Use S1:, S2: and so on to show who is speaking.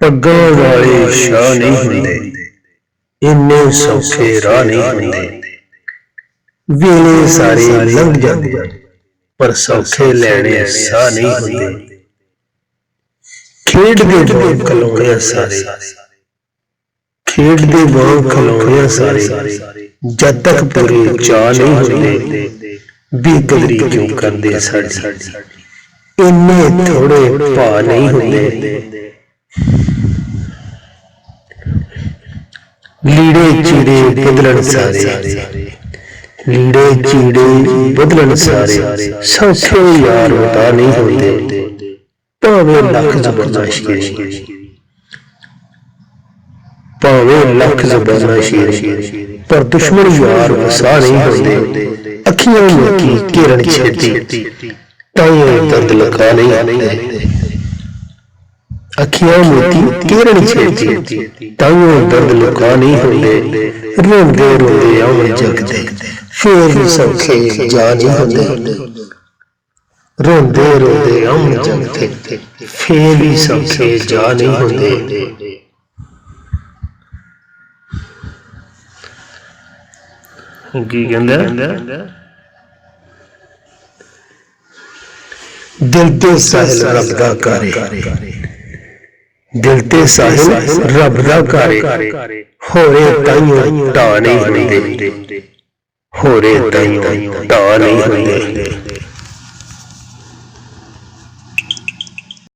S1: ਪੱਗਾਂ ਵਾਲੇ ਸ਼ਾਹ ਨਹੀਂ ਹੁੰਦੇ, ਇੰਨੇ ਸੌਖੇ ਰਾਹ ਨਹੀਂ ਹੁੰਦੇ। ਵੇਲੇ ਸਾਰੇ ਲੰਘ ਜਾਂਦੇ ਪਰ ਸੌਖੇ ਲੈਣੇ ਸਾਹ ਨਹੀਂ ਹੁੰਦੇ। ਖੇਡਦੇ ਬਾਂਹ ਖਲੋਣੇ ਸਾਰੇ, ਖੇਡਦੇ ਬਾਂਹ ਖਲੋਣੇ ਸਾਰੇ, ਜਦ ਤੱਕ ਪੂਰੇ ਚਾਅ ਨਹੀਂ ਹੁੰਦੇ। ਬੇਕਦਰੀ ਕਿਉਂ ਕਰਦੇ ਸਾਡੀ, ਇੰਨੇ ਥੋੜੇ ਭਾਅ ਨਹੀਂ ਹੁੰਦੇ। ਲੀੜੇ ਚੀੜੇ ਬਦਲਣ ਸਾਰੇ, ਲੀੜੇ ਚੀੜੇ ਬਦਲਣ ਸਾਰੇ, ਸੌਖੇ ਯਾਰ ਵਟਾ ਨਹੀਂ ਹੁੰਦੇ। ਭਾਵੇਂ ਲੱਖ ਜ਼ਬਾਨਾਂ ਸ਼ੇਰੀ, ਭਾਵੇਂ ਲੱਖ ਜ਼ਬਾਨਾਂ ਸ਼ੇਰੀ, ਪਰ ਦੁਸ਼ਮਣ ਯਾਰ ਵਸਾ ਨਹੀਂ ਹੁੰਦੇ। ਅੱਖੀਆਂ ਮੋਤੀ ਘੇਰਨ ਛੇਤੀ, ਤਾਈਂ ਦਰਦ ਲਗਾ ਨਹੀਂ ਹੁੰਦੇ। ਅੱਖੀਆਂ ਮੋਤੀ ਘੇਰਨ ਛੇਤੀ, ਤਾਈਂ ਦਰਦ ਲੁਕਾ ਨਹੀਂ ਹੁੰਦੇ। ਰੋਂਦੇ ਰੋਂਦੇ ਆਉਣ ਜਗਦੇ, ਫੇਰ ਵੀ ਸੌਖੇ ਜਾ ਨਹੀਂ ਹੁੰਦੇ। ਰੋਂਦੇ ਰੋਂਦੇ ਆਉਣ ਜਗਦੇ, ਫੇਰ ਵੀ ਸੌਖੇ ਜਾ ਨਹੀਂ ਹੁੰਦੇ। ਕੀ ਕਹਿੰਦਾ? ਦਿਲ ਤੇ ਸਾਹਿਲ ਰੱਬ ਦਾ ਕਰੇ, ਦਿਲ ਤੇ ਸਾਹਿਲ ਰੱਬ ਦਾ ਕਰੇ, ਹੋਰੇ ਤਾਈਂ ਢਾਹ ਨਹੀਂ ਹੁੰਦੇ, ਹੋਰੇ ਤਾਈਂ ਢਾਹ ਨਹੀਂ ਹੁੰਦੇ।